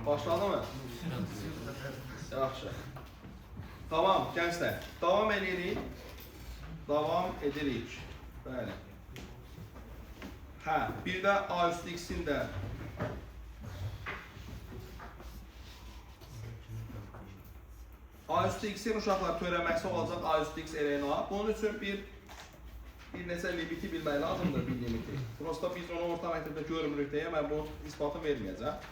Başladı mı? Yaxşı. Tamam, gençler. Davam edirik. Davam edirik. Bəli. Hə, bir də A üstü X-in də A üstü X-in uşaqlar törəməsi olacaq A üstü X LNA. Bunun üçün bir neçə limiti bilmək lazımdır, bir limiti. Prosta biz onu orta məktəbdə görmürük deyə mən bunun ispatı verməyəcəm.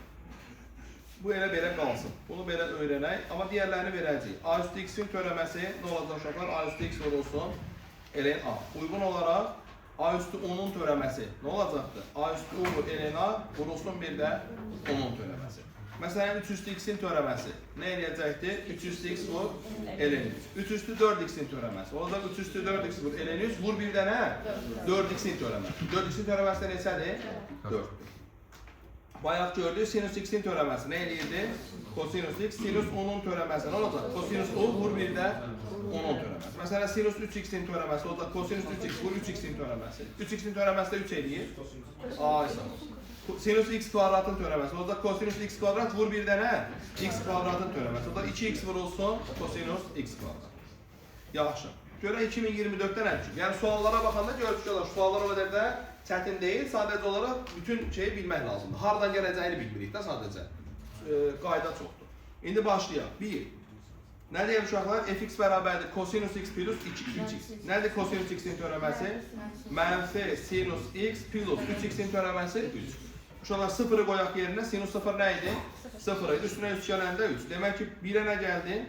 Bu elə belə qalsın. Bunu belə öyrənək, amma digərlərini verəcəyik. A üstü X-in törəməsi nə olacaq uşaqlar? A üstü X vurulsun LNA. Uyğun olaraq A üstü 10-un törəməsi nə olacaqdır? A üstü U LNA vurulsun bir də 10-un törəməsi. Məsələn, 3 üstü X-in törəməsi nə eləyəcəkdir? 3 üstü X vur LN3. 3 üstü 4X-in törəməsi. Olacaq 3 üstü 4X vur LN3. Vur bir dənə 4X-in törəməsi. 4X-in törəməsi də neçədir? 4. Bayaq gördük, sinus X-in törəməsi nə eləyirdi? Kosinus X, sinus 10-un törəməsi nə olacaq? Kosinus U vur bir də 10-un törəməsi. Məsələn, sinus 3X-in törəməsi olacaq, kosinus 3X vur 3X-in törəməsi. 3X-in törəməsi də 3 eləyir. A isə. Sinus X kvadratın törəməsi olacaq, kosinus X kvadrat vur bir dənə X kvadratın törəməsi. O da 2X vurulsun, kosinus X kvadrat. Yaxşı. Görə 2024-dən əlçin. Yəni suallara baxanda görüşürlər, suallar o qədər də çətin deyil, sadəcə olaraq bütün şeyi bilmək lazımdır. Hardan gələcəyini bilmirik də sadəcə. Qayda çoxdur. İndi başlayaq. 1. Nə deyək uşaqlar? Fx bərabərdir kosinus x plus 3x. Nədir kosinus x-in törəməsi? Mənfi sinus x plus 3x-in törəməsi 3. Uşaqlar 0-ı qoyaq yerinə. Sinus 0 nə idi? 0 idi. Üstünə 3 gələndə 3. Demək ki, 1-ə nə gəldi?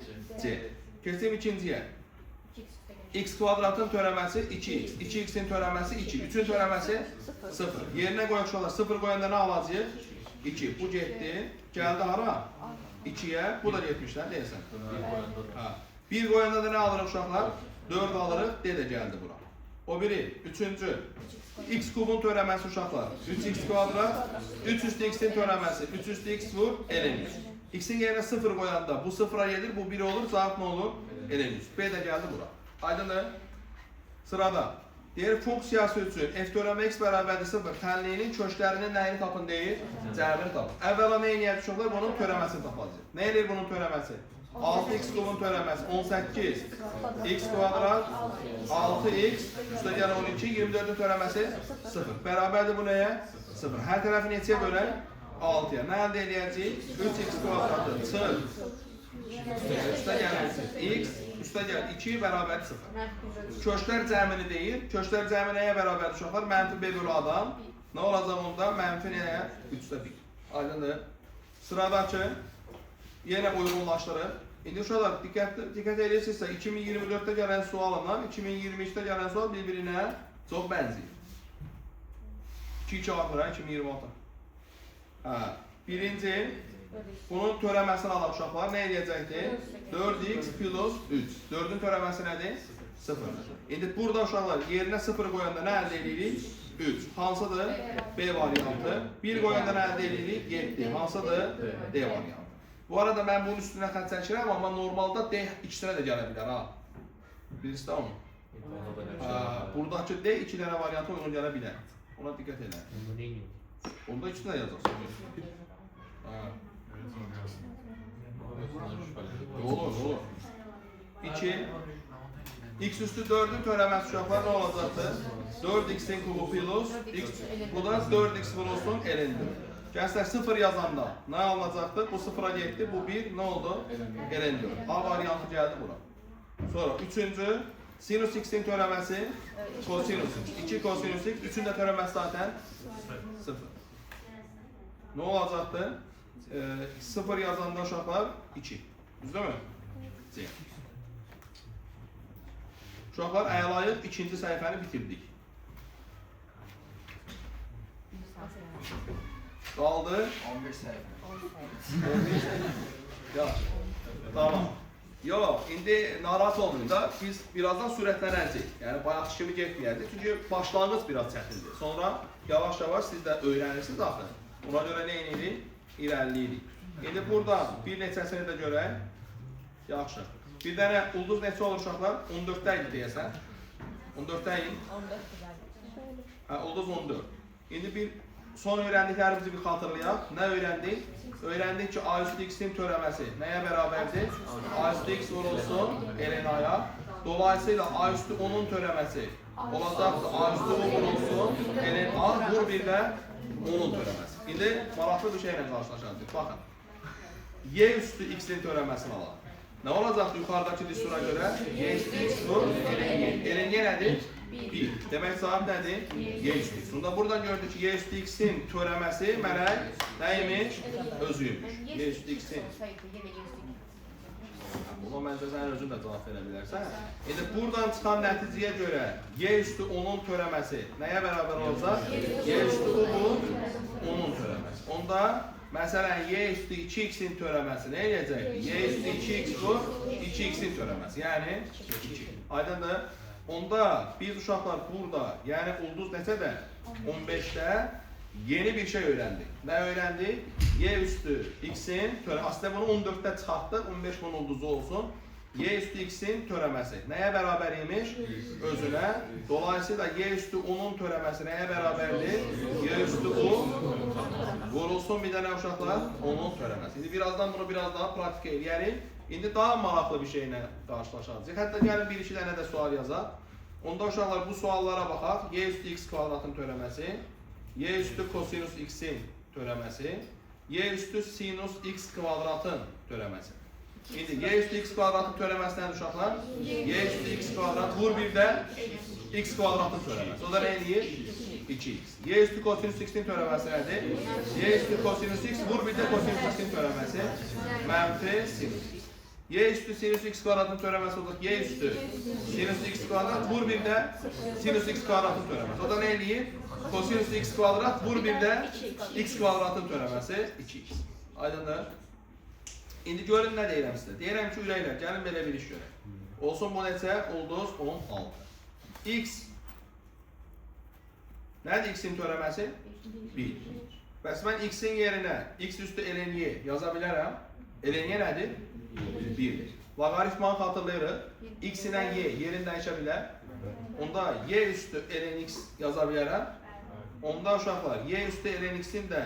C. Keçim ikinciyə. X kvadratın törəməsi 2x. 2x-in törəməsi 2. 3-ün törəməsi 0. Yerinə qoyaq uşaqlar. 0 qoyanda nə alacaq? 2. Bu getdi. Gəldi hara? 2'ye. Bu da 70'ler deyəsən. 1 qoyanda da nə alırıq uşaqlar? 4 alırıq. D də gəldi bura. O biri. Üçüncü. X kubun törəməsi uşaqlar. 3x kvadrat. 3 üstü x'in törəməsi. 3 üstü x vur. Ln3. X'in yerinə 0 qoyanda bu 0'a gedir. Bu 1 olur. Cavab nə olur? Ln3. B də gəldi bura. Aydındır. Sırada. Deyir funksiyası üçün f törəmə x bərabərdir 0 tənliyinin köşklərinin nəyini tapın deyir? Cəbrini tapın. Əvvəla nə eləyək uşaqlar? Bunun törəməsini tapacaq. Nə eləyir bunun törəməsi? 6x kubun törəməsi 18 x kvadrat 6x üstə gələ 12 24'ün törəməsi 0. Bərabərdir bu nəyə? 0. Hər tərəfi neçəyə bölək? 6'ya. Nə əldə eləyəcəyik? 3x kvadratı çarpı üstə gələn x üstə gəl 2 bərabər 0. Köşklər cəmini deyir. Köşklər cəmi nəyə bərabər uşaqlar? Mənfi b bölü adam. Nə olacaq onda? Mənfi nəyə? 3'də 1. Aydındır. Sıradakı yenə uyğunlaşdırır. İndi uşaqlar diqqət edirsinizsə 2024'də gələn sualla 2023'də gələn sual bir-birinə çox bənzəyir. 2 artıraq 2026. Birinci bunun törəməsini alaq uşaqlar. Nə eləyəcəkdir? 4x plus 3. 4'ün törəməsi nədir? 0. İndi burada uşaqlar yerinə 0 qoyanda nə əldə edirik? 3. Hansıdır? B variantı. 1 qoyanda nə əldə edirik? 7. Hansıdır? D variantı. Bu arada mən bunun üstünə xətt çəkirəm, amma normalda D ikisine də gələ bilər. Birisi də onun. Buradakı D 2 dənə variantı uyğun gələ bilər. Ona diqqət edin. Onda ikisini də yazacaqsın. Olur. 2 x üstü 4'ün törəməsi uşaqlar nə olacaqdır? 4x'in kubu plus x, bu da 4x vurulsun ln4. Gənclər 0 yazanda nə alınacaqdır? Bu 0'a getdi, bu 1 nə oldu? ln4. A variantı gəldi bura. Sonra üçüncü sinus x'in törəməsi kosinus x. 2 kosinus x, 3'ün də törəməsi zaten 0. Nə olacaqdır? 0 yazanda uşaqlar 2. Düzdür mü? C. Uşaqlar əlayıq ikinci səhifəni bitirdik. Qaldı 15 səhifə. 15 səhifə. Tamam. Yox, indi narahat olmayın da biz birazdan sürətlənəcəyik. Yəni bayaq kimi getməyəcək. Çünki başlanğıc biraz çətindir. Sonra yavaş-yavaş siz də öyrənirsiniz axı. Ona görə nə edirik? İrəliləyirik. İndi burada bir neçəsini də görək. Yaxşı. Bir dənə ulduz neçə olur uşaqlar? 14'də idi deyəsən. 14'də idi. 14'də. Ulduz 14. İndi bir son öyrəndiklərimizi bir xatırlayaq. Nə öyrəndik? Öyrəndik ki, A üstü X'in törəməsi nəyə bərabərdir? A üstü X vurulsun ln-aya. Dolayısıyla A üstü onun törəməsi olacaqdır. A üstü o vurulsun ln-a vur bir də onun törəməsi. İndi maraqlı bir şeylə qarşılaşacağıq. Baxın. Y üstü X'in törəməsini alalım. Nə olacaqdır yuxarıdakı düstura görə? Y üstü X vur ln-y. Ln-y nədir? 1. Demək cavab nədir? Y üstü X. Onda buradan gördük ki, Y üstü X'in törəməsi mənə nəymiş? Özüymüş. Y üstü X'in. Buna məncə sən özün də cavab verə bilərsən. İndi buradan çıxan nəticəyə görə Y üstü onun törəməsi nəyə bərabər olacaq? Y üstü onun törəməsi. Onda məsələn Y üstü 2X'in törəməsi nə eləyəcək? Y üstü 2X vur 2X'in törəməsi. Yəni 2. Aydındır? Onda biz uşaqlar burada, yəni ulduz neçədə? 15'də yeni bir şey öyrəndik. Nə öyrəndik? Y üstü X'in törəməsi. Aslında bunu 14'də çıxartdıq, 15 bunun ulduzu olsun. Y üstü X'in törəməsi nəyə bərabər imiş? Özünə. Dolayısıyla Y üstü onun törəməsi nəyə bərabərdir? Y üstü U vurulsun bir dənə uşaqlar onun törəməsi. İndi birazdan bunu biraz daha pratik eləyərik. İndi daha maraqlı bir şeylə qarşılaşacağıq. Hətta gəlin bir iki dənə də sual yazaq. Onda uşaqlar bu suallara baxaq. Y üstü X kvadratın törəməsi, Y üstü kosinus X'in törəməsi, Y üstü sinus X kvadratın törəməsi. İndi Y üstü X kvadratın törəməsi nədir uşaqlar? Y üstü X kvadrat vur bir də X kvadratın törəməsi. O da nə eləyir? 2X. Y üstü kosinus X'in törəməsi nədir? Y üstü kosinus X vur bir də kosinus X'in törəməsi mənfi sinus X. Y üstü sinüs X kvadratın törəməsi olacaq. Y üstü sinüs X kvadrat vur bir də sinüs X kvadratın törəməsi. O da nə eləyir? Kosinüs X kvadrat vur bir də X kvadratın törəməsi 2X. Aydındır? İndi görün nə deyirəm sizə. Deyirəm ki, ürəklə, gəlin belə bir iş görək. Olsun bu neçə? Ulduz 16. X nədir X'in törəməsi? 1. Bəs mən X'in yerinə X üstü ln-y yaza bilərəm. ln-y nədir? 1'dir. Logaritmanı xatırlayırıq. X ilə y yerini dəyişə bilər. Onda y üstü ln x yaza bilərəm. Onda uşaqlar y üstü ln x'in də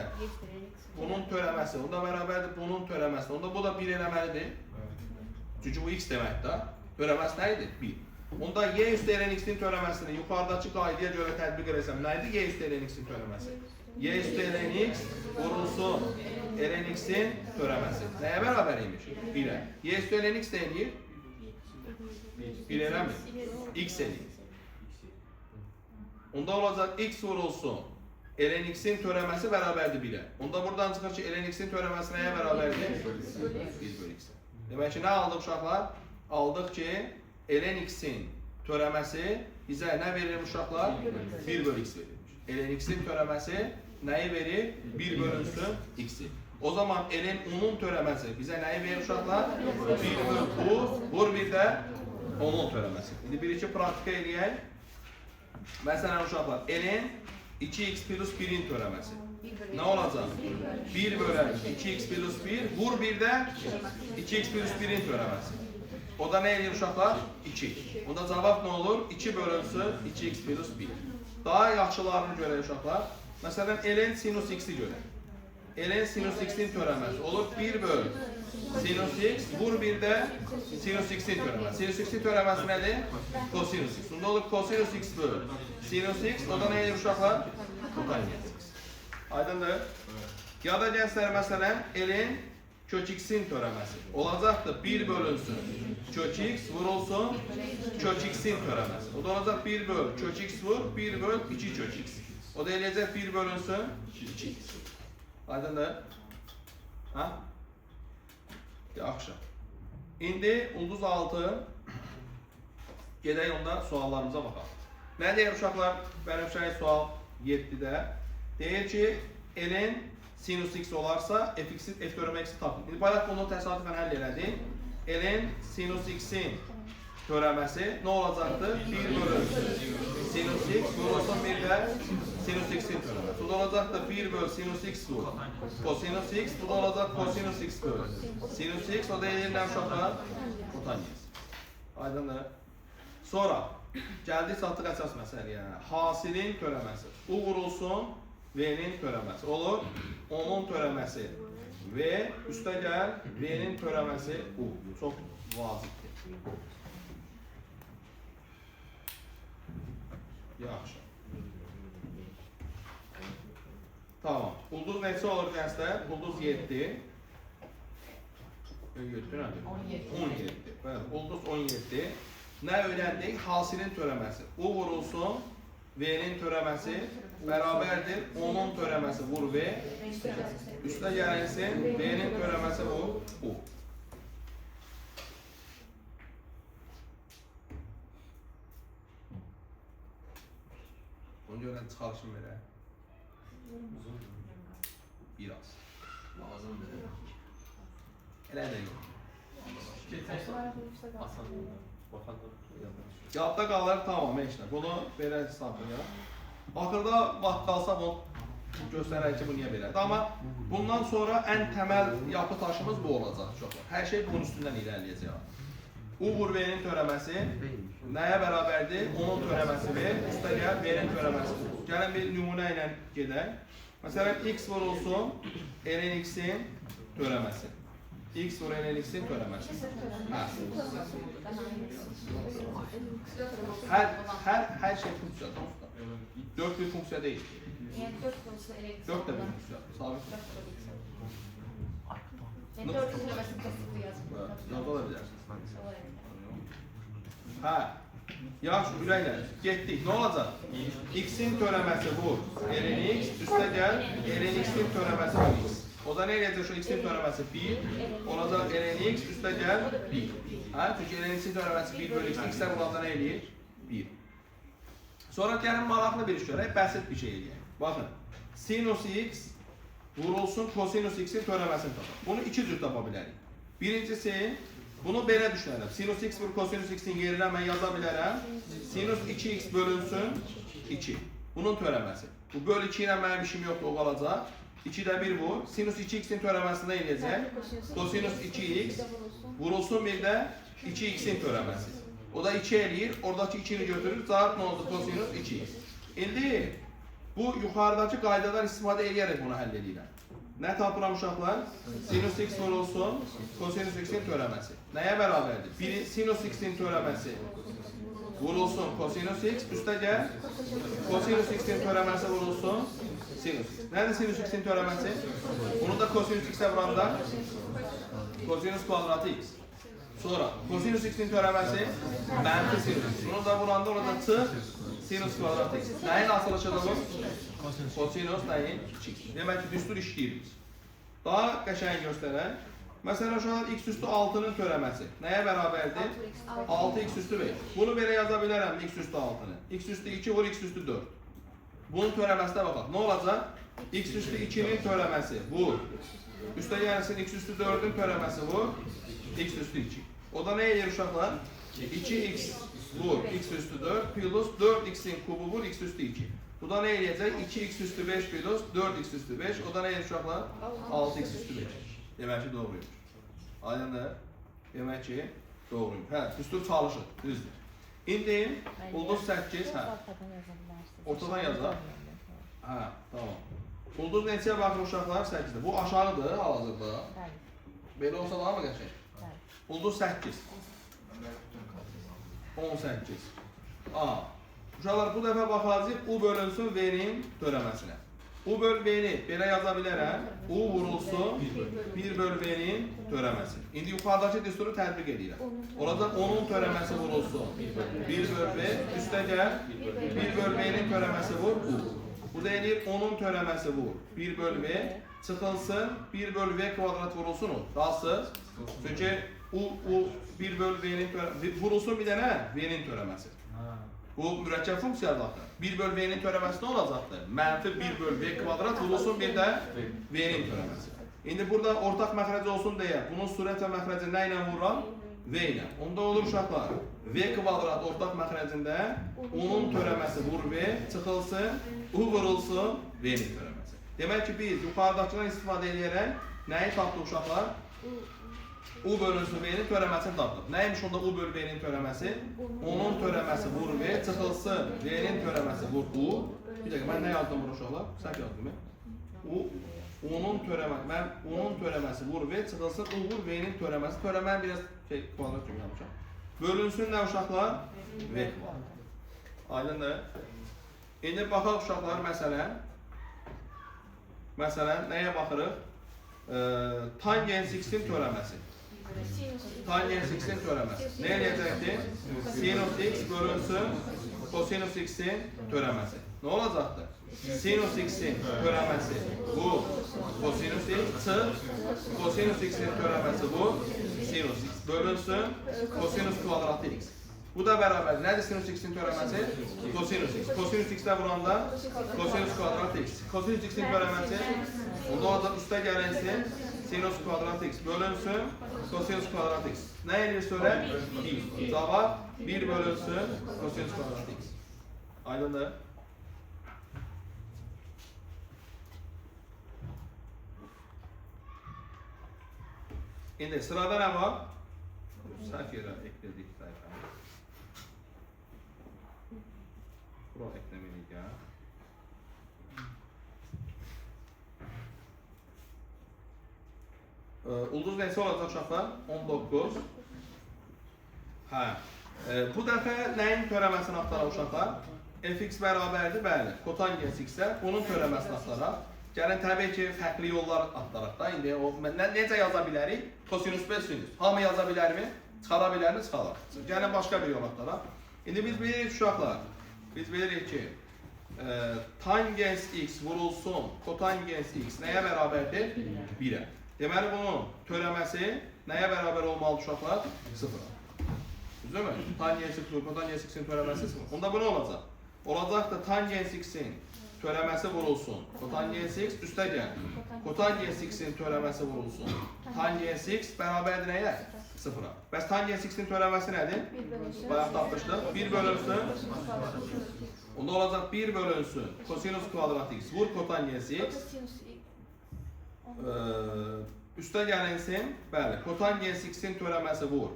bunun törəməsi, onda bərabərdir bunun törəməsi. Onda bu da 1 eləməlidir. Çünki bu x deməkdir. Törəməsi nə idi? 1. Onda y üstü ln x'in törəməsini yuxarıdakı qaydaya görə tətbiq etsəm, nə idi y üstü ln x'in törəməsi? Y üstü ln x vurulsun ln x'in törəməsi. Nəyə bərabər imiş? 1'ə. Y üstü ln x də eləyir? 1 eləmir? X eləyir. Onda olacaq x vurulsun ln x'in törəməsi bərabərdir 1'ə. Onda buradan çıxır ki, ln x'in törəməsi nəyə bərabərdir? 1 bölü x. Demək ki, nə aldıq uşaqlar? Aldıq ki, ln x'in törəməsi bizə nə verir uşaqlar? 1 bölü x verir. ln x'in törəməsi nəyi verir? 1 bölünsün x'i. O zaman ln onun törəməsi bizə nəyi verir uşaqlar? 1 bölü u vur bir də onun törəməsi. İndi bir-iki praktika eləyək. Məsələn uşaqlar, ln 2x plus 1'in törəməsi. Nə olacaq? 1 bölü 2x plus 1 vur bir də 2x plus 1'in törəməsi. O da nə eləyir uşaqlar? 2. Onda cavab nə olur? 2 bölünsün 2x plus 1. Daha yaxşılarını görək uşaqlar. Məsələn, ln sinus x'i görək. ln sinus x'in törəməsi olur 1 bölü sinus x vur bir də sinus x'in törəməsi. Sinus x'in törəməsi nədir? Kosinus x. Bunda olur kosinus x bölü sinus x. O da nə edir uşaqlar? Kotaniyat x. Aydındır? Ya da gənclər məsələn ln kök x'in törəməsi olacaqdır 1 bölünsün kök x vurulsun kök x'in törəməsi. O da olacaq 1 bölü kök x vur 1 bölü 2 kök x. O da eləyəcək 1 bölünsün 2x. Aydındır? Ha? Yaxşı. İndi ulduz 6 gedək onda suallarımıza baxaq. Nə deyir uşaqlar? Mənim sual 7'də. Deyir ki, ln sinus x olarsa f törəmə x'i tapın. İndi bayaq bunu təsadüfən həll elədik. ln sinus x'in törəməsi nə olacaqdır? 1 bölü sinus x vurulsun bir də sinus x'in törəməsi. Bu da olacaqdır 1 bölü sinus x vur kosinus x. Bu da olacaq kosinus x bölü sinus x. O da eləyirlər uşaqlar kotaniyat. Aydındır. Sonra gəldik çatdıq əsas məsələyə. Hasilin törəməsi. U vurulsun V'nin törəməsi olur. O'nun törəməsi V, üstə gəl V'nin törəməsi U. Çox vacibdir. Yaxşı. Tamam. Ulduz neçə olur gənclər? Ulduz 7. 17 nədir? 17. Bəli, ulduz 17. Nə öyrəndik? Hasilin törəməsi. U vurulsun, V'nin törəməsi bərabərdir. O'nun törəməsi vur V. Üstə gəlinsin, V'nin törəməsi vur U. Bunu görən çıxarışım verə. Biraz. Lazımdır. Elə də yox. Asan. Yadda qalır tamam işlə. Bunu belə hesablayaq. Axırda vaxt qalsa bunu göstərək ki, bu niyə belədir. Amma bundan sonra ən təməl yapı taşımız bu olacaq uşaqlar. Hər şey bunun üstündən irəliləyəcək. U vur V'nin törəməsi nəyə bərabərdir? O'nun törəməsi V, üstə gəl V'nin törəməsi. Gəlin bir nümunə ilə gedək. Məsələn, X vurulsun, N'in X'in törəməsi. X vur N'in X'in törəməsi. Hər şey funksiyadır. 4 bir funksiya deyil. 4 də bir funksiya. Sabit. Yazda da bilərsiniz. Hə. Yaxşı, ürəklə. Getdik. Nə olacaq? X'in törəməsi vur. N'in X, üstə gəl. N'in X'in törəməsi vur X. O da nə eləyəcək? Şu X'in törəməsi 1. Olacaq N'in X, üstə gəl 1. Hə? Çünki N'in X'in törəməsi 1 bölü X. X'ə vuranda nə eləyir? 1. Sonra gəlin maraqlı bir iş görək. Bəsit bir şey eləyək. Baxın. Sinus X vurulsun kosinus X'in törəməsini tapar. Bunu iki cür tapa bilərik. Birincisi, bunu belə düşünərəm. Sinus X vur kosinus X'in yerinə mən yaza bilərəm. Sinus 2X bölünsün 2. Bunun törəməsi. Bu böl 2 ilə mənim işim yoxdur, o qalacaq. 2-də 1 vur. Sinus 2X'in törəməsində eləyəcək. Kosinus 2X vurulsun bir də 2X'in törəməsi. O da 2 eləyir. Oradakı 2'ni götürür. Cavab nə oldu? Kosinus 2X. İndi bu yuxarıdakı qaydadan istifadə edərək bunu həll edirəm. Nə tapıram uşaqlar? Sinus X vurulsun, kosinus X'in törəməsi. Nəyə bərabərdir? Biri sinus X'in törəməsi vurulsun, kosinus X, üstə gəl. Kosinus X'in törəməsi vurulsun, sinus X. Nədir sinus X'in törəməsi? Bunu da kosinus X'ə vuranda kosinus kvadratı X. Sonra kosinus X'in törəməsi mənfi sinus X. Bunu da vuranda orada çıx, sinus kvadratı X. Nəyin asılışıdır bu? Kosinus nəyin? 2. Demək ki, düstur işləyir. Daha qəşəng göstərək. Məsələn, uşaqlar x üstü 6'nın törəməsi. Nəyə bərabərdir? 6x üstü 5. Bunu belə yaza bilərəm x üstü 6'nı. X üstü 2 vur x üstü 4. Bunun törəməsinə baxaq. Nə olacaq? X üstü 2'nin törəməsi vur. Üstə gəlsin x üstü 4'ün törəməsi vur. X üstü 2. O da nə edir uşaqlar? 2x vur x üstü 4 plus 4x'in kubu vur x üstü 2. Bu da nə eləyəcək? 2x üstü 5 plus 4x üstü 5. O da nə edir uşaqlar? 6x üstü 5. Demək ki, doğruyum. Aydındır. Demək ki, doğruyum. Hə, düstur çalışır, düzdür. İndi ulduz 8, hə. Ortadan yazaq. Hə, tamam. Ulduz neçəyə baxır uşaqlar? 8'dir. Bu aşağıdır hal-hazırda. Belə olsa daha mı qəşəng? Ulduz 8. 18. A. Uşaqlar, bu dəfə baxacaq U bölünsün V'nin törəməsinə. U böl V'ni belə yaza bilərəm. U vurulsun 1 böl V'nin törəməsi. İndi yuxarıdakı düsturu tətbiq edirəm. Olacaq onun törəməsi vurulsun 1 böl V, üstə gəl 1 böl V'nin törəməsi vur U. Bu da eləyir onun törəməsi vur 1 böl V, çıxılsın 1 böl V kvadrat vurulsun o. Razısınız? Çünki U 1 böl V'nin törəməsi vurulsun bir dənə V'nin törəməsi. Bu mürəkkəb funksiyadır axı. 1 böl V'nin törəməsi nə olacaqdır? Mənfi 1 böl V kvadrat vurulsun bir də V'nin törəməsi. İndi burada ortaq məxrəci olsun deyə bunun surət və məxrəci nə ilə vururam? V ilə. Onda olur uşaqlar. V kvadrat ortaq məxrəcində onun törəməsi vur V, çıxılsın, U vurulsun V'nin törəməsi. Demək ki, biz yuxarıdakından istifadə edərək nəyi tapdıq uşaqlar? U bölünsün V'nin törəməsini tapdıq. Nəymiş onda U böl V'nin törəməsi? Onun törəməsi vur V, çıxılsın V'nin törəməsi vur U. Bir dakika, mən nə yazdım bura uşaqlar? Səhv yazdım mən. O'nun törəməsi, mən o'nun törəməsi vur V çıxılsın, o vur V'nin törəməsi. Törəməni biraz kvadrat kimi yapacağım. Bölünsün nə uşaqlar? V kvadrat. Aydındır. İndi baxaq uşaqlar məsələn nəyə baxırıq? Tangens x'in törəməsi. Tangens x'in törəməsi. Nə eləyəcəkdir? Sinus x bölünsün kosinus x'in törəməsi. Nə olacaqdır? Sinus x'in törəməsi bu kosinus x çıx, kosinus x'in törəməsi bu sinus x bölünsün kosinus kvadratı x. Bu da bərabər. Nədir sinus x'in törəməsi? Kosinus x. Kosinus x-də vuranda kosinus kvadrat x. Kosinus x'in törəməsi onda olacaq üstə gəlinsin sinus kvadrat x bölünsün kosinus kvadrat x. Nə edir sonra? 1. Cavab 1 bölünsün kosinus kvadrat x. Aydındır. İndi sırada nə var? Səhv yerə ekledik sayfamı. Bura eklemedik ya. Ulduz neyse olacaq uşaqlar? 19. Hə. Bu dəfə nəyin törəməsini axtaraq uşaqlar? Fx bərabərdir, bəli. Kotangens x-ə bunun törəməsini axtaraq. Gəlin təbii ki, fərqli yollar axtaraq da. İndi o necə yaza bilərik? Kosinus B sinus. Hamı yaza bilərmi? Çıxara bilərmi? Çıxaraq. Gəlin başqa bir yol axtaraq. İndi biz bilirik uşaqlar. Biz bilirik ki, tangens x vurulsun kotangens x nəyə bərabərdir? 1-ə. Deməli bunun törəməsi nəyə bərabər olmalı uşaqlar? 0-a. Düzdürmü? Tangens x kotangens x-in törəməsi 0. Onda bu nə olacaq? Olacaq da tangens x-in törəməsi vurulsun kotangens x üstə gəl. Kotangens x-in törəməsi vurulsun. Tangens x bərabərdir nəyə? 0-a. Bəs tangens x-in törəməsi nədir? Bayaq tapmışdıq. 1 bölünsün. Onda olacaq 1 bölünsün kosinus kvadrat x vur kotangens x. Üstə gəlinsin. Bəli. Kotangens x-in törəməsi vur.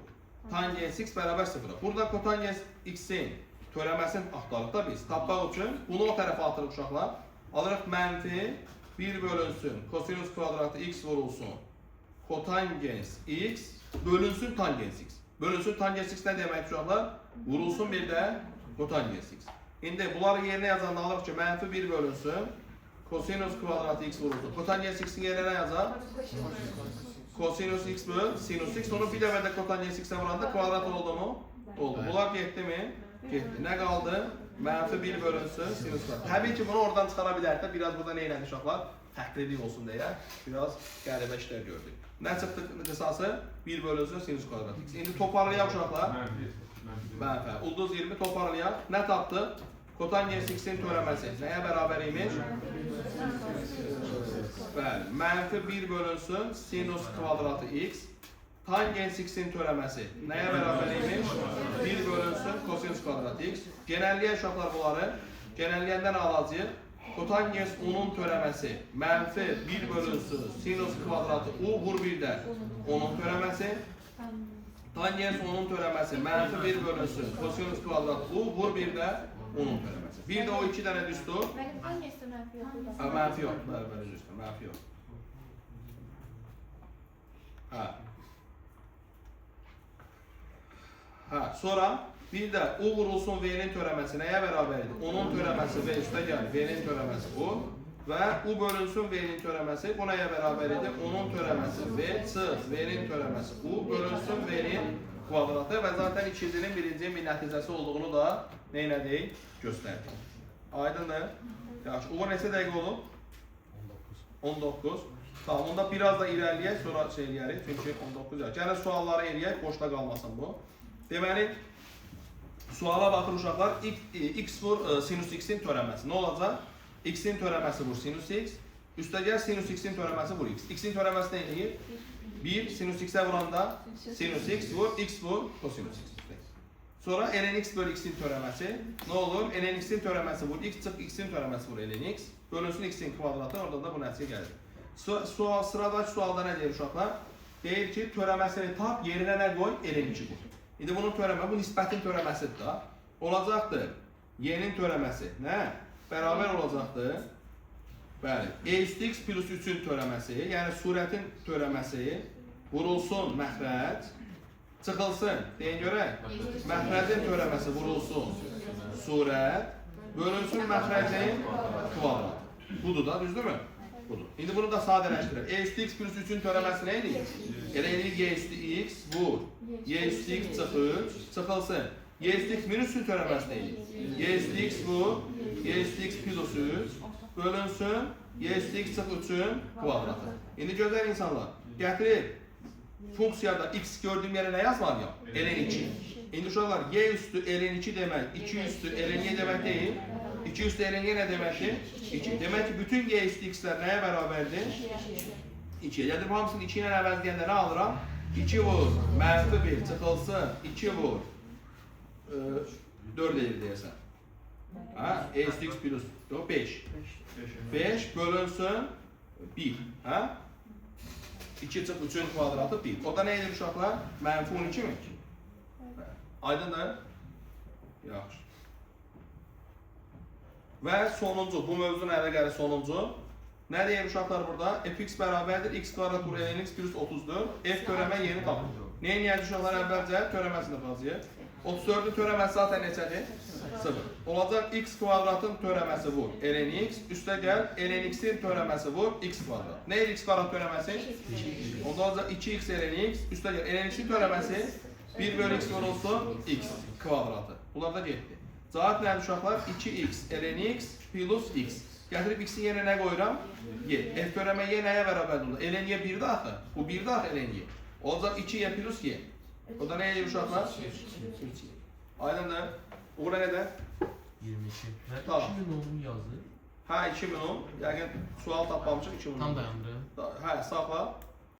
Tangens x bərabər 0-a. Burada kotangens x-in törəməsini axtarıq da biz. Tapmaq üçün bunu o tərəfə atırıq uşaqlar. Alırıq mənfi 1 bölünsün kosinus kvadratı x vurulsun. Kotangens x bölünsün tangens x. Bölünsün tangens x nə demək uşaqlar? Vurulsun bir də kotangens x. İndi bunları yerinə yazanda alırıq ki, mənfi 1 bölünsün kosinus kvadratı x vurulsun. Kotangens x-in yerinə yazaq. Kosinus x böl sinus x. Onu bir dəfə də kotangens x-ə vuranda kvadrat oldu mu? Oldu. Bunlar getdi mi? Getdi. Nə qaldı? Mənfi 1 bölünsün sinus kvadratı. Təbii ki, bunu oradan çıxara bilərik də. Biraz burada nə elədik uşaqlar? Təqlidi olsun deyə biraz qəribə işlər gördük. Nə çıxdı qısası? 1 bölünsün sinus kvadratı x. İndi toparlayaq uşaqlar. Mənfi. Ulduz 20 toparlayaq. Nə tapdıq? Kotangens x-in törəməsi nəyə bərabər imiş? Bəli. Mənfi 1 bölünsün sinus kvadratı x. Tangens x-in törəməsi nəyə bərabər imiş? 1 bölünsün kosinus kvadratı x. Genəlləyək uşaqlar bunları. Genəlləyəndən alacağıq. Kotangens u-nun törəməsi mənfi 1 bölünsün sinus kvadratı u vur 1 də onun törəməsi. Tangens u-nun törəməsi mənfi 1 bölünsün kosinus kvadratı u vur 1 də onun törəməsi. Bir də o 2 dənə düzdür. Mənim tangensi mənfi yox burada. Mənfi yox. Bəli, düzdür. Mənfi yox. Sonra bir də u vurulsun v-nin törəməsi nəyə bərabərdir? Onun törəməsi v üstə gəlir. V-nin törəməsi u və u bölünsün v-nin törəməsi bu nəyə bərabərdir? Onun törəməsi v çıx v-nin törəməsi u bölünsün v-nin kvadratı və zaten ikizinin birinci bir nəticəsi olduğunu da nə elədik? Göstərdik. Aydındır? Yaxşı, u neçə dəqiqə olub? 19. Tamam, onda biraz da irəliyək, sonra şey eləyərik. Çünki 19 yaş. Gəlin sualları eləyək, boşda qalmasın bu. Deməli, suala baxır uşaqlar, x vur sinus x-in törəməsi. Nə olacaq? X-in törəməsi vur sinus x. Üstə gəl sinus x-in törəməsi vur x. X-in törəməsi nə eləyir? 1 sinus x-ə vuranda sinus x vur, x vur, kosinus x. Sonra ln x bölü x-in törəməsi nə olur? Ln x-in törəməsi vur, x çıx x-in törəməsi vur ln x. Bölünsün x-in kvadratı, orada da bu nəticə gəlir. Sıradakı sualda nə deyir uşaqlar? Deyir ki, törəməsini tap, yerinə nə qoy? ln 2 qoy. İndi bunun törəməsi, bu nisbətin törəməsidir da. Olacaqdır. Y-nin törəməsi, nə? bərabər olacaqdır. Bəli, a üstü x plus 3-ün törəməsi, yəni surətin törəməsi vurulsun məxrəc, çıxılsın. Deyin görək, məxrəcin törəməsi vurulsun surət, bölünsün məxrəcin kvadratı. Budur da, düzdürmü? Budur. İndi bunu da sadələşdirək. A üstü x plus 3-ün törəməsi nə edir? Elə edir y üstü x vur. Y üstü x çıxılsın. Y üstü x minus 3-ün törəməsi nə edir? Y üstü x vur. Y üstü x plus 3 bölünsün. Y üstü x çıx 3-ün kvadratı. İndi gözəl insanlar, gətirib funksiyada x gördüyüm yerə nə yazmalıyam? ln 2. İndi uşaqlar, y üstü ln 2 demək, 2 üstü ln y demək deyil. 2 üstü ln y nə deməkdir? 2. Demək ki, bütün y üstü x-lər nəyə bərabərdir? 2'ye. Gəlib hamısını 2 ilə əvəzləyəndə nə alıram? 2 vur, mənfi 1 çıxılsın, 2 vur, 4 edir deyəsən. A üstü x plus 5. 5 bölünsün 1. 2 çıx 3-ün kvadratı 1. O da nə edir uşaqlar? Mənfi 12 mi? Aydındır? Yaxşı. Və sonuncu, bu mövzunun əlaqəli sonuncu. Nə deyir uşaqlar burada? Fx bərabərdir x kvadrat vur ln x plus 34. F törəmə yeni tapır. Nə edir uşaqlar əvvəlcə? Törəməsini yazıyıq. 34'ün törəməsi zaten neçədir? 0. Olacaq x kvadratın törəməsi vur ln x. Üstə gəl ln x'in törəməsi vur x kvadrat. Nə edir x kvadrat törəməsi? Onda olacaq 2x ln x. Üstə gəl ln x'in törəməsi 1 bölü x vurulsun x kvadratı. Bunlar da getdi. Cavab nədir uşaqlar? 2x ln x plus x. Gətirib x-in yerine nə qoyuram? Y. F törəmə y nəyə bərabərdir? ln y 1'də axı. Bu 1'də axı ln y. Olacaq 2y plus y. O da nə edir uşaqlar? 2. Aydındır. Uğra nədir? 22. Tamam. 2010'u yazdı. Hə 2010. Yəqin sual tapmamışıq 2010. Tam dayandı. Hə saxla.